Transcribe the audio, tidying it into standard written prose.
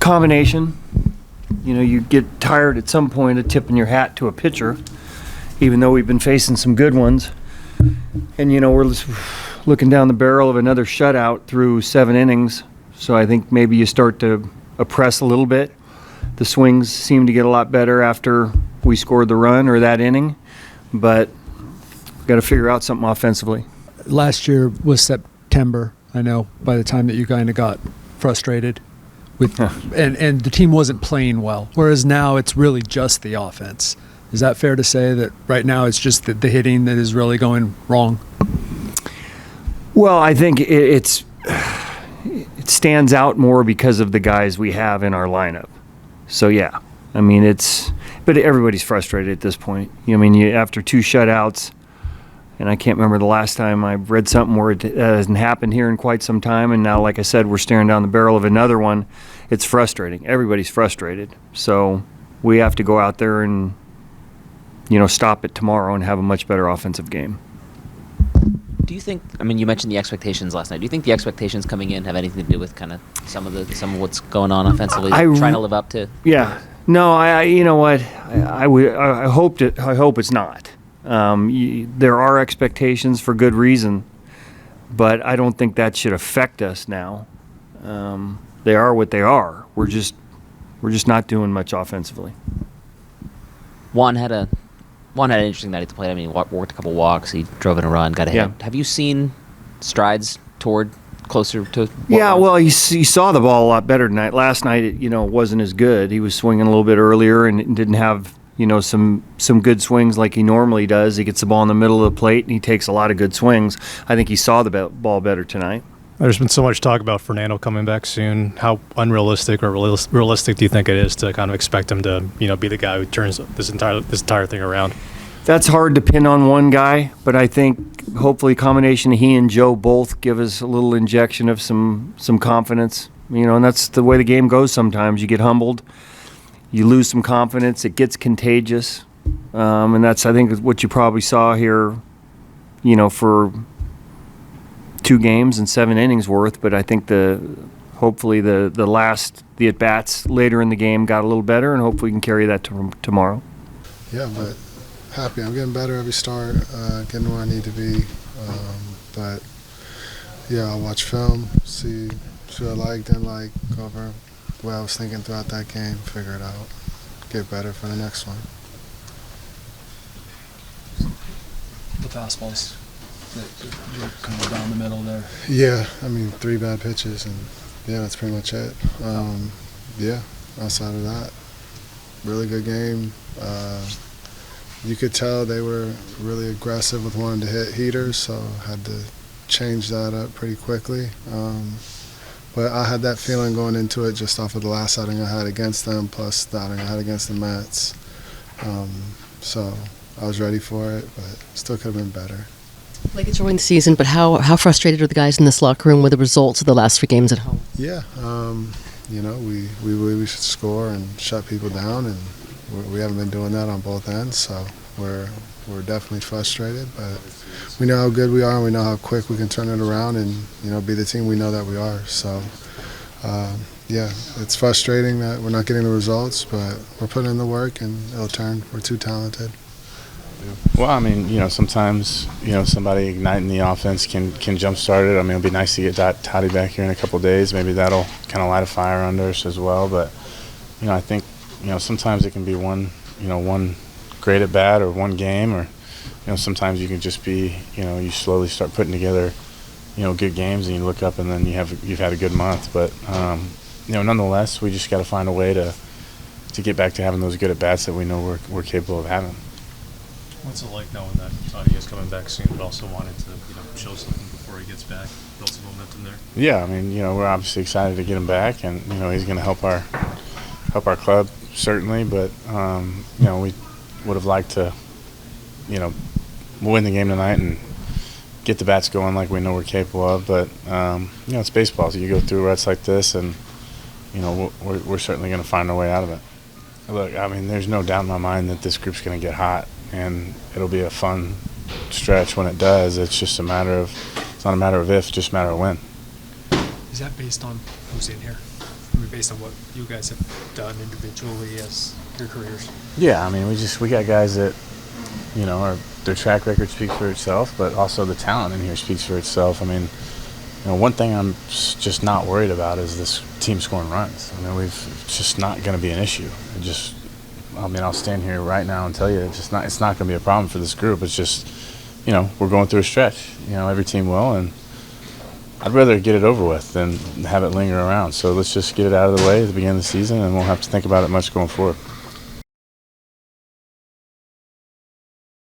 combination. You know, you get tired at some point of tipping your hat to a pitcher, even though we've been facing some good ones. And, you know, we're looking down the barrel of another shutout through 7 innings. So I think maybe you start to oppress a little bit. The swings seem to get a lot better after we scored the run or that inning. But got to figure out something offensively. Last year was September, I know, by the time that you kind of got frustrated with and the team wasn't playing well, whereas now it's really just the offense. Is that fair to say that right now it's just the hitting that is really going wrong? Well, I think it stands out more because of the guys we have in our lineup. So yeah, I mean but everybody's frustrated at this point. I mean, after 2 shutouts, and I can't remember the last time I read something where it hasn't happened here in quite some time. And now, like I said, we're staring down the barrel of another one. It's frustrating. Everybody's frustrated. So we have to go out there and, you know, stop it tomorrow and have a much better offensive game. Do you think, I mean, you mentioned the expectations last night. Do you think the expectations coming in have anything to do with kind of some of what's going on offensively, trying to live up to? Yeah. No, I you know what? I hope it's not. There are expectations for good reason, but I don't think that should affect us now. They are what they are. We're just not doing much offensively. Juan had an interesting night at the plate. I mean, he worked a couple walks. He drove in a run, got a hit. Yeah. Have you seen strides toward closer to? Yeah, well, he saw the ball a lot better tonight. Last night, it wasn't as good. He was swinging a little bit earlier and didn't have some good swings like he normally does. He gets the ball in the middle of the plate and he takes a lot of good swings. I think he saw the ball better tonight. There's been so much talk about Fernando coming back soon. How unrealistic or realistic do you think it is to kind of expect him to, be the guy who turns this entire thing around? That's hard to pin on one guy, but I think hopefully a combination of he and Joe both give us a little injection of some confidence. And that's the way the game goes sometimes. You get humbled. You lose some confidence. It gets contagious. And that's, I think, what you probably saw here, for 2 games and 7 innings worth. But I think hopefully the at-bats later in the game got a little better, and hopefully we can carry that to tomorrow. Yeah, but happy. I'm getting better every start, getting where I need to be. But, yeah, I'll watch film, see what I like, didn't like, go over what I was thinking throughout that game, figure it out, get better for the next one. The fastballs kind of down the middle there. Yeah, 3 bad pitches, and yeah, that's pretty much it. Yeah, outside of that, really good game. You could tell they were really aggressive with wanting to hit heaters, so I had to change that up pretty quickly. But I had that feeling going into it just off of the last outing I had against them, plus the outing I had against the Mets. So I was ready for it, but still could have been better. Like it's early the season, but how frustrated are the guys in this locker room with the results of the last 3 games at home? Yeah, we believe we should score and shut people down, and we haven't been doing that on both ends, so we're definitely frustrated, but we know how good we are and we know how quick we can turn it around and be the team we know that we are. So yeah, it's frustrating that we're not getting the results, but we're putting in the work and it'll turn. We're too talented. Well, sometimes somebody igniting the offense can jumpstart it. It'll be nice to get Toddy back here in a couple of days. Maybe that'll kind of light a fire under us as well. But I think sometimes it can be one great at bat or one game, or sometimes you can just be you slowly start putting together good games and you look up and then you've had a good month. But nonetheless, we just got to find a way to get back to having those good at bats that we know we're capable of having. What's it like knowing that Toddy is coming back soon, but also wanted to show something before he gets back, build some momentum there? Yeah, we're obviously excited to get him back, and he's going to help our club certainly. But we would have liked to win the game tonight and get the bats going like we know we're capable of. But it's baseball, so you go through ruts like this, and we're certainly going to find our way out of it. Look, there's no doubt in my mind that this group's going to get hot, and it'll be a fun stretch when it does. It's just it's not a matter of if, just a matter of when. Is that based on who's in here? I mean, based on what you guys have done individually as your careers. Yeah, I mean, we got guys that, their track record speaks for itself, but also the talent in here speaks for itself. I mean, one thing I'm just not worried about is this team scoring runs. I mean, it's just not going to be an issue. I'll stand here right now and tell you it's not going to be a problem for this group. It's just, we're going through a stretch. Every team will, and I'd rather get it over with than have it linger around. So let's just get it out of the way at the beginning of the season, and we'll have to think about it much going forward.